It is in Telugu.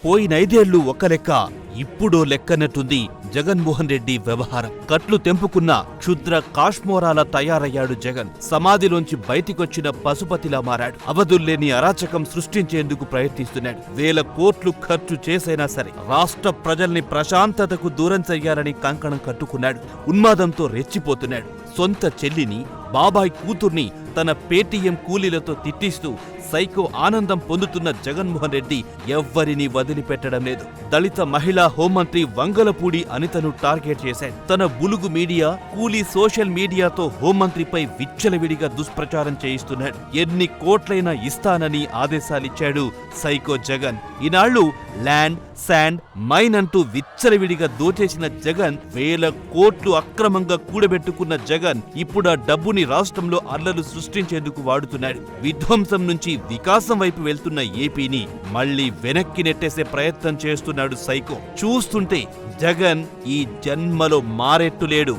పోయినైదేళ్లు ఒక లెక్క, ఇప్పుడో లెక్కన్నట్టుంది జగన్మోహన్ రెడ్డి వ్యవహారం. కట్లు తెంపుకున్న క్షుద్ర కాశ్మోరాల తయారయ్యాడు జగన్. సమాధిలోంచి బయటికొచ్చిన పశుపతిలా మారాడు. అవధుల్లేని అరాచకం సృష్టించేందుకు ప్రయత్నిస్తున్నాడు. వేల కోట్లు ఖర్చు చేసైనా సరే రాష్ట్ర ప్రజల్ని ప్రశాంతతకు దూరం చెయ్యాలని కంకణం కట్టుకున్నాడు. ఉన్మాదంతో రెచ్చిపోతున్నాడు. సొంత చెల్లిని, బాబాయ్ కూతుర్ని తన పేటీఎం కూలీలతో తిట్టిస్తూ సైకో ఆనందం పొందుతున్న జగన్మోహన్ రెడ్డి ఎవ్వరినీ వదిలిపెట్టడం లేదు. దళిత మహిళా హోంమంత్రి వంగలపూడి అనితను టార్గెట్ చేశాడు. తన బులుగు మీడియా, కూలీ సోషల్ మీడియాతో హోంమంత్రిపై విచ్చలవిడిగా దుష్ప్రచారం చేయిస్తున్నాడు. ఎన్ని కోట్లైనా ఇస్తానని ఆదేశాలిచ్చాడు సైకో జగన్. ఈనాళ్లు ల్యాండ్, శాండ్, మైన్ అంటూ విచ్చలవిడిగా దోచేసిన జగన్, వేల కోట్లు అక్రమంగా కూడబెట్టుకున్న జగన్ ఇప్పుడు ఆ డబ్బుని రాష్ట్రంలో అల్లలు సృష్టించేందుకు వాడుతున్నాడు. విధ్వంసం నుంచి వికాసం వైపు వెళ్తున్న ఏపీని మళ్లీ వెనక్కి నెట్టేసే ప్రయత్నం చేస్తున్నాడు సైకో. చూస్తుంటే జగన్ ఈ జన్మలో మారెట్టులేడు.